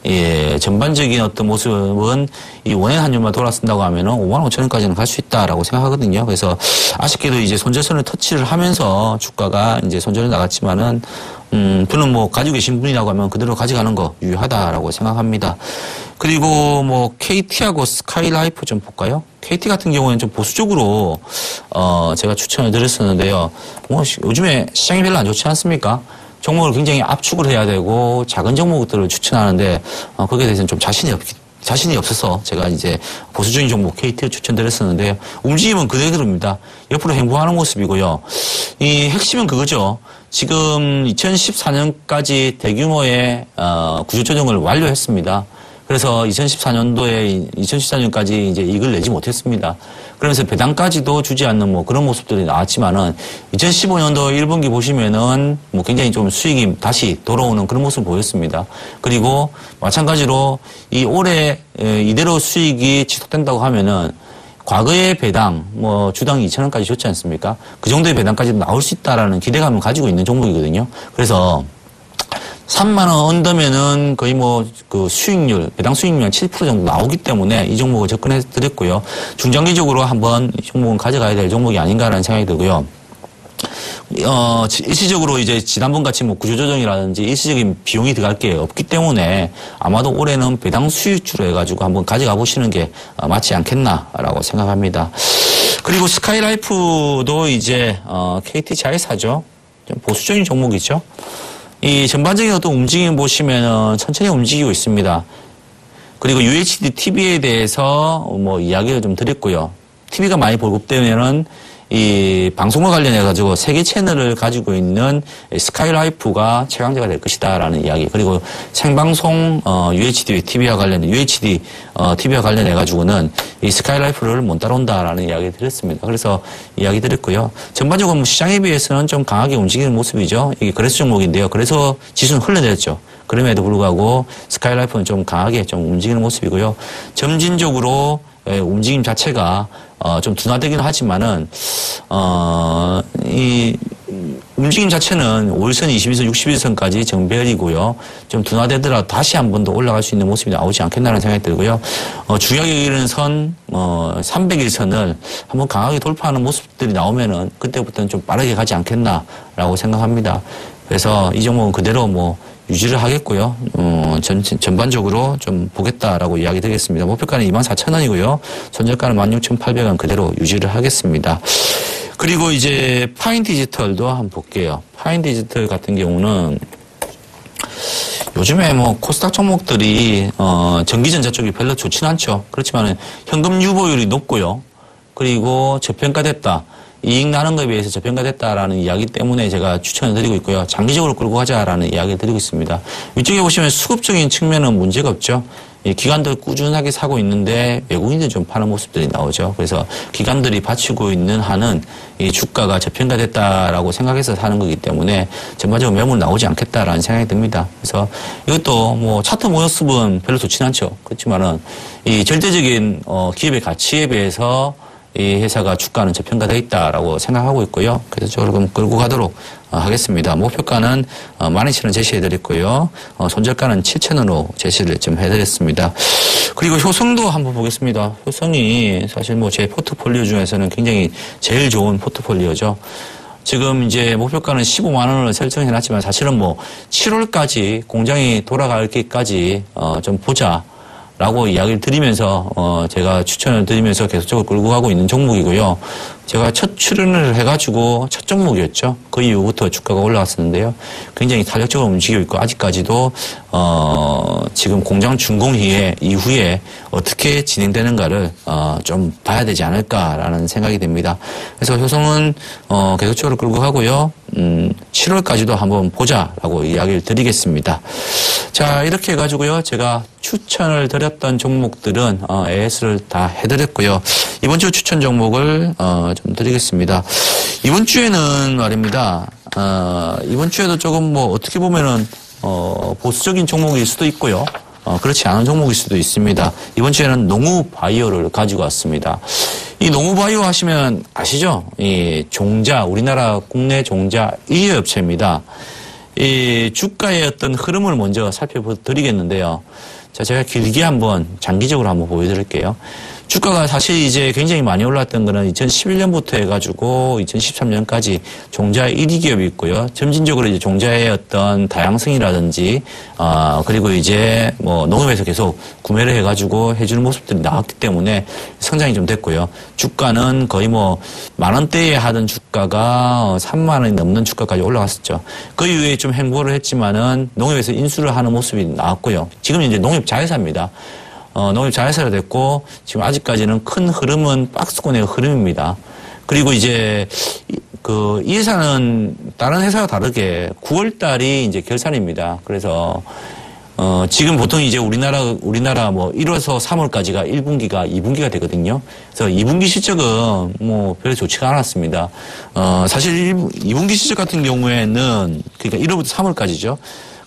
예, 전반적인 어떤 모습은 이 원엔 환율만 돌아선다고 하면은 55,000원까지는 갈 수 있다라고 생각하거든요. 그래서 아쉽게도 이제 손절선을 터치를 하면서 주가가 이제 손절이 나갔지만은, 저는 뭐 가지고 계신 분이라고 하면 그대로 가져가는 거 유효하다라고 생각합니다. 그리고 뭐 KT하고 스카이라이프 좀 볼까요? KT 같은 경우에는 좀 보수적으로, 제가 추천을 드렸었는데요. 뭐 요즘에 시장이 별로 안 좋지 않습니까? 종목을 굉장히 압축을 해야 되고 작은 종목들을 추천하는데 거기에 대해서는 좀 자신이 없어서 제가 이제 보수적인 종목 KT를 추천드렸었는데 움직임은 그대로입니다. 옆으로 행보하는 모습이고요. 이 핵심은 그거죠. 지금 2014년까지 대규모의 구조조정을 완료했습니다. 그래서 2014년까지 이제 이익을 내지 못했습니다. 그러면서 배당까지도 주지 않는 뭐 그런 모습들이 나왔지만은 2015년도 1분기 보시면은 뭐 굉장히 좀 수익이 다시 돌아오는 그런 모습을 보였습니다. 그리고 마찬가지로 이 올해 이대로 수익이 지속된다고 하면은 과거의 배당, 뭐 주당 2,000원까지 줬지 않습니까? 그 정도의 배당까지도 나올 수 있다라는 기대감을 가지고 있는 종목이거든요. 그래서 3만 원 언더면은 거의 뭐 그 수익률, 배당 수익률 한 7% 정도 나오기 때문에 이 종목을 접근해 드렸고요. 중장기적으로 한번 이 종목은 가져가야 될 종목이 아닌가라는 생각이 들고요. 일시적으로 이제 지난번 같이 뭐 구조조정이라든지 일시적인 비용이 들어갈 게 없기 때문에 아마도 올해는 배당 수익주로 해가지고 한번 가져가 보시는 게 맞지 않겠나라고 생각합니다. 그리고 스카이라이프도 이제 KT 자회사죠. 좀 보수적인 종목이죠. 이 전반적인 어떤 움직임 보시면은 천천히 움직이고 있습니다. 그리고 UHD TV에 대해서 뭐 이야기를 좀 드렸고요. TV가 많이 보급되면은 이 방송과 관련해가지고 세계 채널을 가지고 있는 스카이라이프가 최강자가 될 것이다라는 이야기. 그리고 생방송 UHD TV와 관련해가지고는 이 스카이라이프를 못 따라온다라는 이야기 드렸습니다. 그래서 이야기 드렸고요. 전반적으로 시장에 비해서는 좀 강하게 움직이는 모습이죠. 이게 거래소 종목인데요. 그래서 지수는 흘러내렸죠. 그럼에도 불구하고 스카이라이프는 좀 강하게 좀 움직이는 모습이고요. 점진적으로 움직임 자체가 좀 둔화되기는 하지만은 이 움직임 자체는 5일선, 21선, 61선까지 정배열이고요. 좀 둔화되더라도 다시 한 번 더 올라갈 수 있는 모습이 나오지 않겠나라는 생각이 들고요. 중요하게 여기는 선 301선을 한번 강하게 돌파하는 모습들이 나오면은 그때부터는 좀 빠르게 가지 않겠나라고 생각합니다. 그래서 이 종목은 그대로 뭐 유지를 하겠고요. 전반적으로 좀 보겠다라고 이야기 드리겠습니다. 목표가는 24,000원이고요. 손절가는 16,800원 그대로 유지를 하겠습니다. 그리고 이제 파인디지털도 한번 볼게요. 파인디지털 같은 경우는 요즘에 뭐 코스닥 종목들이 전기전자 쪽이 별로 좋지는 않죠. 그렇지만 현금 유보율이 높고요. 그리고 저평가됐다. 이익 나는 것에 비해서 저평가됐다라는 이야기 때문에 제가 추천을 드리고 있고요. 장기적으로 끌고 가자라는 이야기를 드리고 있습니다. 위쪽에 보시면 수급적인 측면은 문제가 없죠. 기관들 꾸준하게 사고 있는데 외국인들 좀 파는 모습들이 나오죠. 그래서 기관들이 받치고 있는 한은 이 주가가 저평가됐다라고 생각해서 사는 거기 때문에 전반적으로 매물 나오지 않겠다라는 생각이 듭니다. 그래서 이것도 뭐 차트 모습은 별로 좋지는 않죠. 그렇지만은 이 절대적인 기업의 가치에 비해서 이 회사가 주가는 저평가되어 있다라고 생각하고 있고요. 그래서 조금 끌고 가도록 하겠습니다. 목표가는 12,000원 제시해드렸고요. 손절가는 7,000원으로 제시를 좀 해드렸습니다. 그리고 효성도 한번 보겠습니다. 효성이 사실 뭐 제 포트폴리오 중에서는 굉장히 제일 좋은 포트폴리오죠. 지금 이제 목표가는 15만 원을 설정해놨지만 사실은 뭐 7월까지 공장이 돌아갈 때까지 좀 보자. 라고 이야기를 드리면서 제가 추천을 드리면서 계속적으로 끌고 가고 있는 종목이고요. 제가 첫 출연을 해가지고 첫 종목이었죠. 그 이후부터 주가가 올라왔었는데요. 굉장히 탄력적으로 움직이고 있고 아직까지도 지금 공장 준공 이후에 어떻게 진행되는가를 좀 봐야 되지 않을까라는 생각이 듭니다. 그래서 효성은 계속적으로 끌고 가고요. 7월까지도 한번 보자라고 이야기를 드리겠습니다. 자, 이렇게 해가지고요. 제가 추천을 드렸던 종목들은 AS를 다 해드렸고요. 이번 주 추천 종목을 좀 드리겠습니다. 이번 주에는 말입니다. 이번 주에도 조금 뭐 어떻게 보면은 보수적인 종목일 수도 있고요. 그렇지 않은 종목일 수도 있습니다. 이번 주에는 농우바이오를 가지고 왔습니다. 이 농우바이오 하시면 아시죠? 이 종자, 우리나라 국내 종자 1위 업체입니다. 이 주가의 어떤 흐름을 먼저 살펴드리겠는데요. 자, 제가 길게 한번 장기적으로 한번 보여드릴게요. 주가가 사실 이제 굉장히 많이 올랐던 거는 2011년부터 해가지고 2013년까지 종자 1위 기업이 있고요. 점진적으로 이제 종자의 어떤 다양성이라든지, 그리고 이제 뭐 농협에서 계속 구매를 해가지고 해주는 모습들이 나왔기 때문에 성장이 좀 됐고요. 주가는 거의 뭐 10,000원대에 하던 주가가 30,000원이 넘는 주가까지 올라갔었죠. 그 이후에 좀 행보를 했지만은 농협에서 인수를 하는 모습이 나왔고요. 지금 이제 농협 자회사입니다. 농협 자회사가 됐고 지금 아직까지는 큰 흐름은 박스권의 흐름입니다. 그리고 이제 이 회사는 다른 회사와 다르게 9월 달이 이제 결산입니다. 그래서 지금 보통 이제 우리나라 뭐 1월에서 3월까지가 1분기가 2분기가 되거든요. 그래서 2분기 실적은 뭐 별로 좋지가 않았습니다. 사실 2분기 실적 같은 경우에는 그러니까 1월부터 3월까지죠.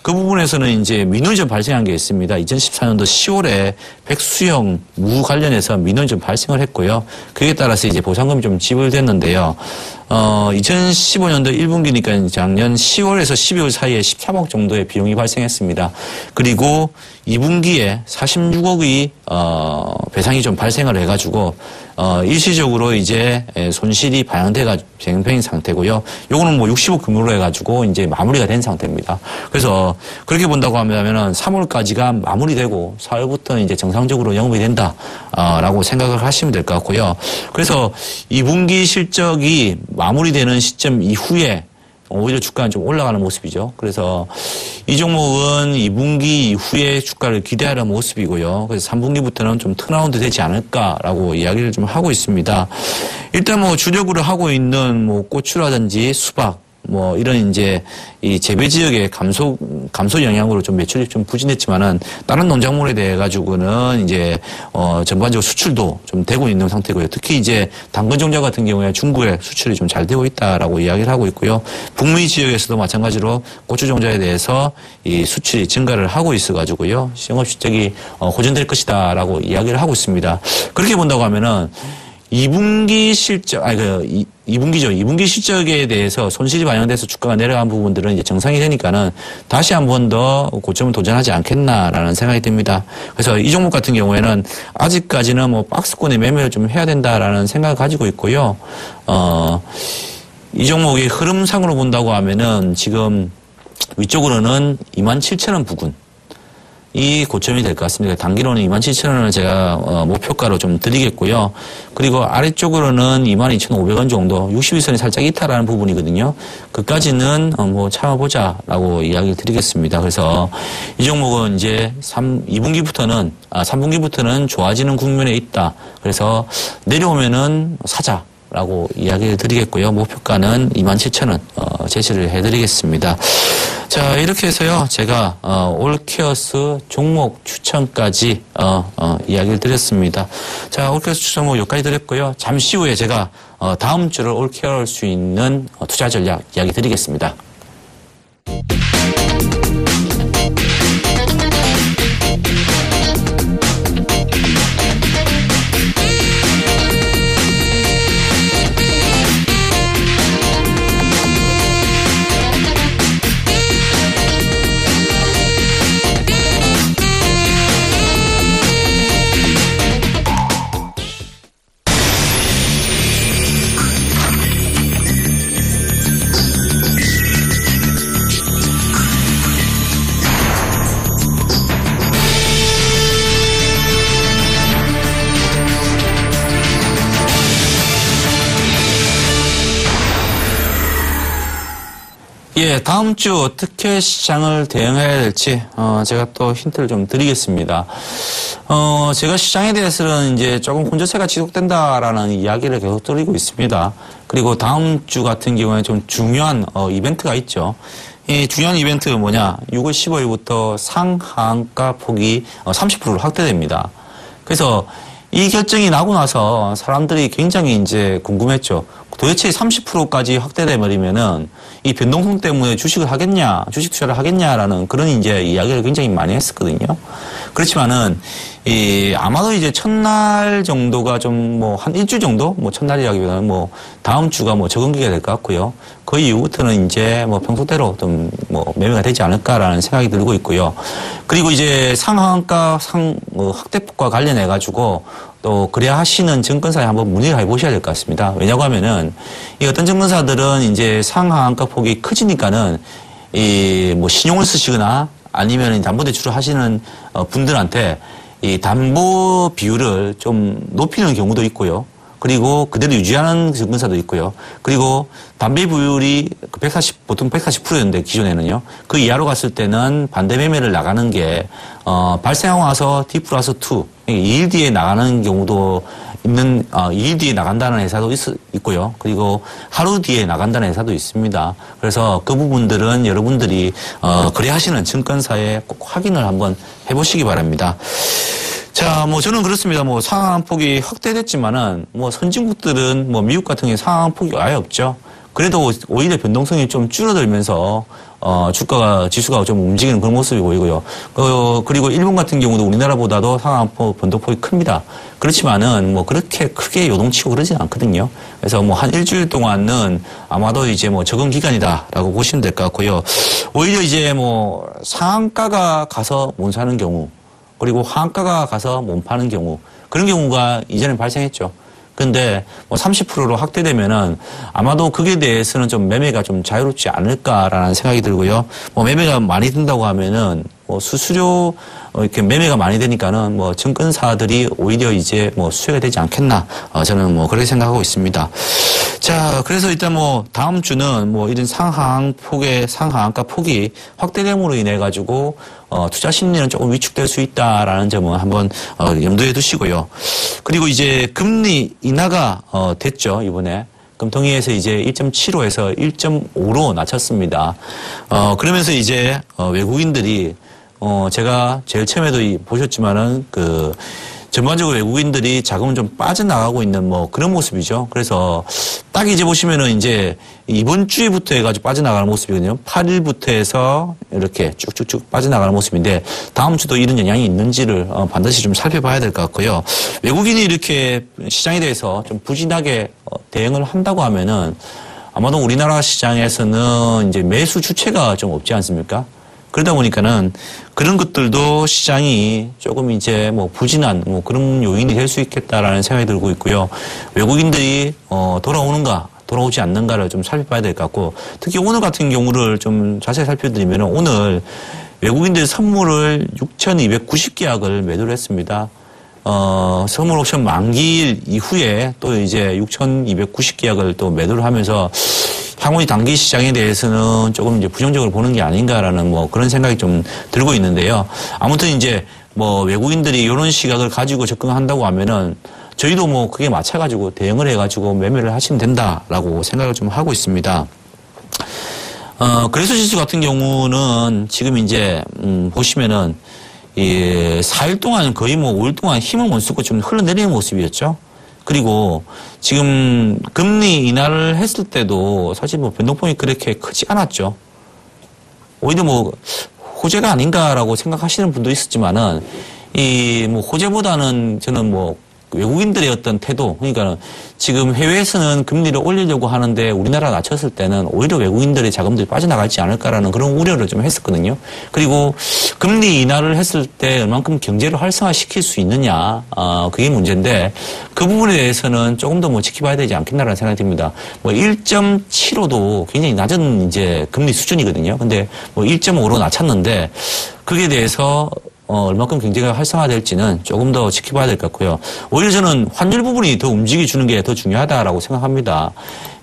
그 부분에서는 이제 민원이 좀 발생한 게 있습니다. 2014년도 10월에 백수형 무 관련해서 민원이 좀 발생을 했고요. 그에 따라서 이제 보상금이 좀 지불됐는데요. 2015년도 1분기니까 작년 10월에서 12월 사이에 13억 정도의 비용이 발생했습니다. 그리고 2분기에 46억의 배상이 좀 발생을 해가지고 일시적으로 이제 손실이 반영된 상태고요. 요거는 뭐 60억 규모로 해가지고 이제 마무리가 된 상태입니다. 그래서 그렇게 본다고 하면은 3월까지가 마무리되고 4월부터는 이제 정상적으로 영업이 된다라고 생각을 하시면 될 것 같고요. 그래서 2분기 실적이 마무리되는 시점 이후에 오히려 주가는 좀 올라가는 모습이죠. 그래서 이 종목은 2분기 이후에 주가를 기대하는 모습이고요. 그래서 3분기부터는 좀 턴아웃 되지 않을까라고 이야기를 좀 하고 있습니다. 일단 뭐 주력으로 하고 있는 뭐 고추라든지 수박 뭐 이런 이제 이 재배 지역의 감소 영향으로 좀 매출이 좀 부진했지만은 다른 농작물에 대해 가지고는 이제 전반적으로 수출도 좀 되고 있는 상태고요. 특히 이제 당근 종자 같은 경우에 중국에 수출이 좀 잘 되고 있다라고 이야기를 하고 있고요. 북미 지역에서도 마찬가지로 고추 종자에 대해서 이 수출이 증가를 하고 있어 가지고요. 영업 실적이 호전될 것이다라고 이야기를 하고 있습니다. 그렇게 본다고 하면은 2분기 실적, 2분기죠. 2분기 실적에 대해서 손실이 반영돼서 주가가 내려간 부분들은 이제 정상이 되니까는 다시 한 번 더 고점을 도전하지 않겠나라는 생각이 듭니다. 그래서 이 종목 같은 경우에는 아직까지는 뭐 박스권의 매매를 좀 해야 된다라는 생각을 가지고 있고요. 이 종목의 흐름상으로 본다고 하면은 지금 위쪽으로는 27,000원 부근. 이 고점이 될 것 같습니다. 단기로는 27,000원을 제가 목표가로 좀 드리겠고요. 그리고 아래쪽으로는 22,500원 정도 61선이 살짝 이탈하는 부분이거든요. 그까지는 뭐 참아보자라고 이야기를 드리겠습니다. 그래서 이 종목은 이제 3분기부터는 좋아지는 국면에 있다. 그래서 내려오면은 사자. 라고 이야기를 드리겠고요. 목표가는 27,000원 제시를 해드리겠습니다. 자, 이렇게 해서요. 제가 올케어스 종목 추천까지 이야기를 드렸습니다. 자, 올케어스 추천 여기까지 드렸고요. 잠시 후에 제가 다음 주를 올케어할 수 있는 투자 전략 이야기 드리겠습니다. 예, 다음 주 어떻게 시장을 대응해야 될지, 제가 또 힌트를 좀 드리겠습니다. 제가 시장에 대해서는 이제 조금 혼조세가 지속된다라는 이야기를 계속 드리고 있습니다. 그리고 다음 주 같은 경우에 좀 중요한, 이벤트가 있죠. 이 중요한 이벤트가 뭐냐, 6월 15일부터 상하한가 폭이 30%로 확대됩니다. 그래서 이 결정이 나고 나서 사람들이 굉장히 이제 궁금했죠. 도대체 30%까지 확대돼 버리면은 이 변동성 때문에 주식을 하겠냐, 주식 투자를 하겠냐라는 그런 이제 이야기를 굉장히 많이 했었거든요. 그렇지만은 아마도 이제 첫날 정도가 좀 뭐 한 일주일 정도, 뭐 첫날이라기보다는 뭐 다음 주가 뭐 적응기가 될 것 같고요. 그 이후부터는 이제 뭐 평소대로 좀 뭐 매매가 되지 않을까라는 생각이 들고 있고요. 그리고 이제 상한가 확대폭과 관련해 가지고 또 그래야 하시는 증권사에 한번 문의를 해보셔야 될 것 같습니다. 왜냐고 하면은 이 어떤 증권사들은 이제 상한가 폭이 커지니까는 이 뭐 신용을 쓰시거나 아니면 담보대출을 하시는 분들한테 이 담보 비율을 좀 높이는 경우도 있고요. 그리고 그대로 유지하는 증권사도 있고요. 그리고 담배 비율이 보통 140%였는데 기존에는요. 그 이하로 갔을 때는 반대 매매를 나가는 게 발생하고 나서 D+2 2일 뒤에 나가는 경우도 있는 2일 뒤에 나간다는 회사도 있고요. 그리고 하루 뒤에 나간다는 회사도 있습니다. 그래서 그 부분들은 여러분들이 거래하시는 증권사에 꼭 확인을 한번 해보시기 바랍니다. 자, 뭐 저는 그렇습니다. 뭐 상한폭이 확대됐지만은 뭐 선진국들은 뭐 미국 같은 경우에 상한폭이 아예 없죠. 그래도 오히려 변동성이 좀 줄어들면서 지수가 좀 움직이는 그런 모습이 보이고요. 그리고 일본 같은 경우도 우리나라보다도 상한폭 변동폭이 큽니다. 그렇지만은 뭐 그렇게 크게 요동치고 그러진 않거든요. 그래서 뭐 한 일주일 동안은 아마도 이제 뭐 적응 기간이다라고 보시면 될 것 같고요. 오히려 이제 뭐 상한가가 가서 못 사는 경우, 그리고 하한가가 가서 못 파는 경우, 그런 경우가 이전에 발생했죠. 근데 뭐 30%로 확대되면은 아마도 그게 대해서는 좀 매매가 좀 자유롭지 않을까라는 생각이 들고요. 뭐 매매가 많이 든다고 하면은 뭐 수수료 이렇게 매매가 많이 되니까는 뭐 증권사들이 오히려 이제 뭐 수혜가 되지 않겠나. 저는 뭐 그렇게 생각하고 있습니다. 자, 그래서 일단 뭐 다음 주는 뭐 이런 상한가 폭이 확대됨으로 인해 가지고 투자 심리는 조금 위축될 수 있다라는 점은 한번 염두에 두시고요. 그리고 이제 금리 인하가 됐죠, 이번에. 금통위에서 이제 1.75에서 1.5로 낮췄습니다. 그러면서 이제 외국인들이 제가 제일 처음에도 보셨지만은 전반적으로 외국인들이 자금을 좀 빠져나가고 있는 뭐 그런 모습이죠. 그래서 딱 이제 보시면은 이제 이번 주에부터 해가지고 빠져나가는 모습이거든요. 8일부터 해서 이렇게 쭉쭉쭉 빠져나가는 모습인데 다음 주도 이런 영향이 있는지를 반드시 좀 살펴봐야 될 것 같고요. 외국인이 이렇게 시장에 대해서 좀 부진하게 대응을 한다고 하면은 아마도 우리나라 시장에서는 이제 매수 주체가 좀 없지 않습니까? 그러다 보니까는 그런 것들도 시장이 조금 이제 뭐 부진한 뭐 그런 요인이 될 수 있겠다라는 생각이 들고 있고요. 외국인들이 돌아오는가 돌아오지 않는가를 좀 살펴봐야 될 것 같고, 특히 오늘 같은 경우를 좀 자세히 살펴드리면 오늘 외국인들 선물을 6,290계약을 매도를 했습니다. 선물 옵션 만기일 이후에 또 이제 6,290계약을 또 매도를 하면서 향후 단기 시장에 대해서는 조금 이제 부정적으로 보는 게 아닌가라는 뭐 그런 생각이 좀 들고 있는데요. 아무튼 이제 뭐 외국인들이 이런 시각을 가지고 접근한다고 하면은 저희도 뭐 그게 맞춰가지고 대응을 해가지고 매매를 하시면 된다라고 생각을 좀 하고 있습니다. 그래서 지수 같은 경우는 지금 이제 보시면은 4일 동안 거의 뭐 5일 동안 힘을 못 쓰고 좀 흘러내리는 모습이었죠. 그리고 지금 금리 인하를 했을 때도 사실 뭐 변동폭이 그렇게 크지 않았죠. 오히려 뭐 호재가 아닌가라고 생각하시는 분도 있었지만은 뭐 호재보다는 저는 뭐 외국인들의 어떤 태도, 그러니까 지금 해외에서는 금리를 올리려고 하는데 우리나라 낮췄을 때는 오히려 외국인들의 자금들이 빠져나갈지 않을까라는 그런 우려를 좀 했었거든요. 그리고 금리 인하를 했을 때 얼만큼 경제를 활성화시킬 수 있느냐, 그게 문제인데 그 부분에 대해서는 조금 더 뭐 지켜봐야 되지 않겠나라는 생각이 듭니다. 뭐 1.75도 굉장히 낮은 이제 금리 수준이거든요. 근데 뭐 1.5로 낮췄는데 그게 대해서 얼마큼 경제가 활성화될지는 조금 더 지켜봐야 될 것 같고요. 오히려 저는 환율 부분이 더 움직여주는 게 더 중요하다라고 생각합니다.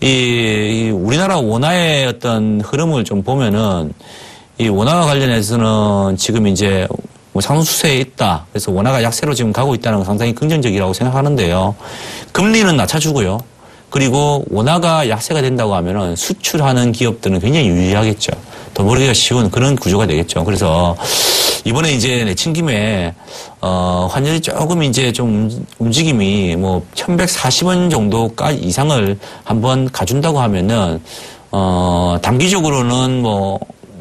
우리나라 원화의 어떤 흐름을 좀 보면은 이 원화와 관련해서는 지금 이제 뭐 상승 추세에 있다. 그래서 원화가 약세로 지금 가고 있다는 건 상당히 긍정적이라고 생각하는데요. 금리는 낮춰주고요. 그리고 원화가 약세가 된다고 하면은 수출하는 기업들은 굉장히 유리하겠죠. 더 벌기가 쉬운 그런 구조가 되겠죠. 그래서 이번에 이제 내친 김에 환율이 조금 이제 좀 움직임이 뭐 1,140원 정도까지 이상을 한번 가준다고 하면은 단기적으로는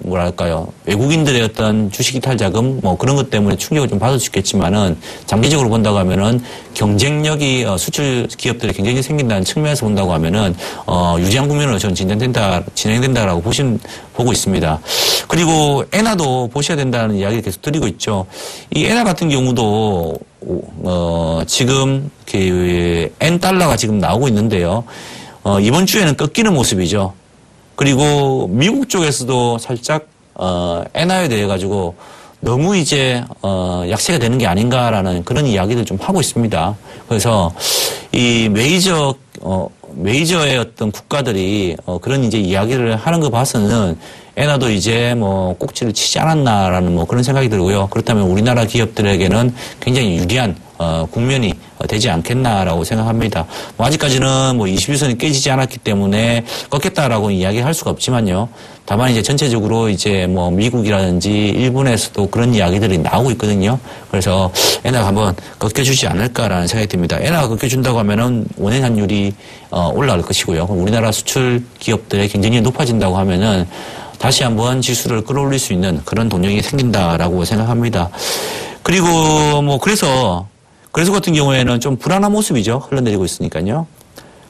뭐랄까요, 외국인들의 어떤 주식 이탈 자금 뭐 그런 것 때문에 충격을 좀 받을 수 있겠지만은 장기적으로 본다고 하면은 경쟁력이 수출 기업들의 경쟁력이 생긴다는 측면에서 본다고 하면은 유리한 국면으로 저는 진행된다라고 보고 있습니다. 그리고 엔화도 보셔야 된다는 이야기를 계속 드리고 있죠. 이 엔화 같은 경우도 지금 엔 달러가 지금 나오고 있는데요. 이번 주에는 꺾이는 모습이죠. 그리고 미국 쪽에서도 살짝 엔화에 대해 가지고 너무 이제 약세가 되는 게 아닌가라는 그런 이야기를 좀 하고 있습니다. 그래서 이 메이저의 어떤 국가들이 그런 이제 이야기를 하는 거 봐서는 엔화도 이제 뭐 꼭지를 치지 않았나라는 뭐 그런 생각이 들고요. 그렇다면 우리나라 기업들에게는 굉장히 유리한 국면이 되지 않겠나라고 생각합니다. 뭐 아직까지는 뭐 21선이 깨지지 않았기 때문에 꺾겠다라고 이야기할 수가 없지만요. 다만 이제 전체적으로 이제 뭐 미국이라든지 일본에서도 그런 이야기들이 나오고 있거든요. 그래서 엔화가 한번 꺾여주지 않을까라는 생각이 듭니다. 엔화가 꺾여준다고 하면은 원엔 환율이 올라갈 것이고요. 우리나라 수출 기업들의 경쟁력이 높아진다고 하면은 다시 한번 지수를 끌어올릴 수 있는 그런 동력이 생긴다라고 생각합니다. 그리고 뭐 그래서 같은 경우에는 좀 불안한 모습이죠. 흘러내리고 있으니까요.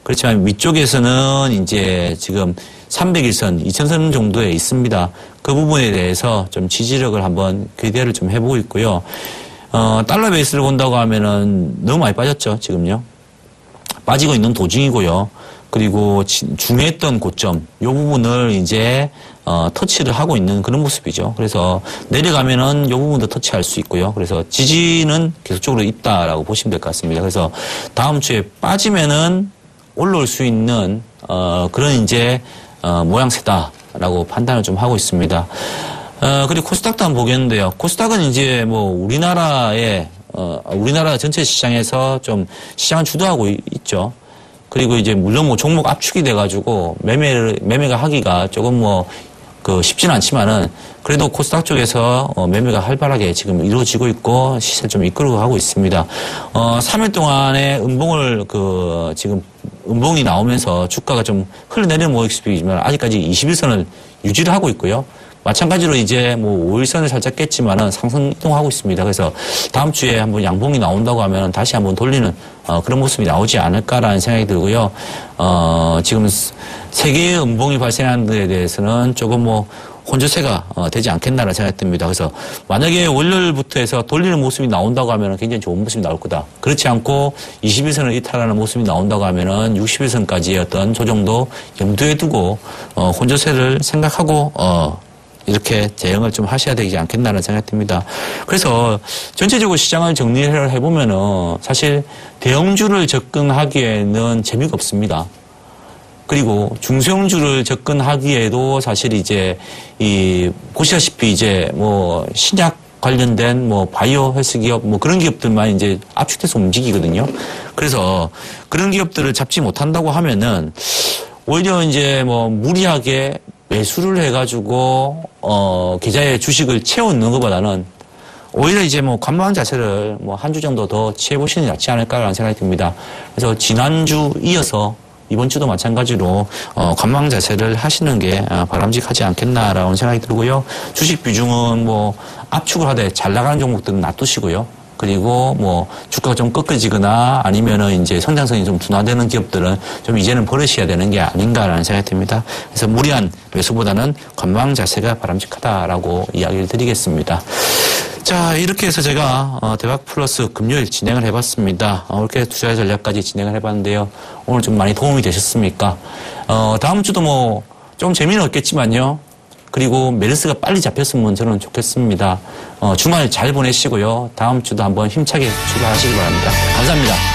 그렇지만 위쪽에서는 이제 지금 301선, 2000선 정도에 있습니다. 그 부분에 대해서 좀 지지력을 한번 기대를 좀 해보고 있고요. 달러 베이스를 본다고 하면은 너무 많이 빠졌죠, 지금요. 빠지고 있는 도중이고요. 그리고 중요했던 고점, 요 부분을 이제 터치를 하고 있는 그런 모습이죠. 그래서 내려가면은 요 부분도 터치할 수 있고요. 그래서 지지는 계속적으로 있다라고 보시면 될 것 같습니다. 그래서 다음 주에 빠지면은 올라올 수 있는 그런 이제 모양새다라고 판단을 좀 하고 있습니다. 그리고 코스닥도 한번 보겠는데요. 코스닥은 이제 뭐 우리나라 전체 시장에서 좀 시장을 주도하고 있죠. 그리고 이제 물론 뭐 종목 압축이 돼가지고 매매가 하기가 조금 쉽지는 않지만은 그래도 코스닥 쪽에서 매매가 활발하게 지금 이루어지고 있고 시세를 좀 이끌고 가고 있습니다. 3일 동안에 지금 음봉이 나오면서 주가가 좀 흘러내리는 모습이지만 아직까지 21선을 유지를 하고 있고요. 마찬가지로 이제 5일선을 살짝 깼지만은 상승 이동하고 있습니다. 그래서 다음 주에 한번 양봉이 나온다고 하면 다시 한번 돌리는 그런 모습이 나오지 않을까라는 생각이 들고요. 지금 세 개의 음봉이 발생하는 데 대해서는 조금 혼조세가 되지 않겠나라는 생각이 듭니다. 그래서 만약에 월요일부터 해서 돌리는 모습이 나온다고 하면 굉장히 좋은 모습이 나올 거다. 그렇지 않고 21선을 이탈하는 모습이 나온다고 하면은 61선까지의 어떤 조정도 염두에 두고 혼조세를 생각하고 이렇게 대응을 좀 하셔야 되지 않겠나라는 생각이 듭니다. 그래서 전체적으로 시장을 정리를 해보면은 사실 대형주를 접근하기에는 재미가 없습니다. 그리고 중소형주를 접근하기에도 사실 이제 보시다시피 이제 신약 관련된 바이오 헬스 기업 그런 기업들만 이제 압축돼서 움직이거든요. 그래서 그런 기업들을 잡지 못한다고 하면은 오히려 이제 무리하게 매수를 해가지고 계좌에 주식을 채워넣는 것보다는 오히려 이제 관망 자세를 한 주 정도 더 취해보시는 게 낫지 않을까라는 생각이 듭니다. 그래서 지난주 이어서 이번 주도 마찬가지로 관망 자세를 하시는 게 바람직하지 않겠나라는 생각이 들고요. 주식 비중은 압축을 하되 잘 나가는 종목들은 놔두시고요. 그리고 주가가 좀 꺾어지거나 아니면은 이제 성장성이 좀 둔화되는 기업들은 좀 이제는 버리셔야 되는 게 아닌가라는 생각이 듭니다. 그래서 무리한 매수보다는 관망 자세가 바람직하다라고 이야기를 드리겠습니다. 자, 이렇게 해서 제가 대박 플러스 금요일 진행을 해봤습니다. 이렇게 투자의 전략까지 진행을 해봤는데요. 오늘 좀 많이 도움이 되셨습니까? 다음 주도 좀 재미는 없겠지만요. 그리고 메르스가 빨리 잡혔으면 저는 좋겠습니다. 주말 잘 보내시고요. 다음 주도 한번 힘차게 출발하시기 바랍니다. 감사합니다.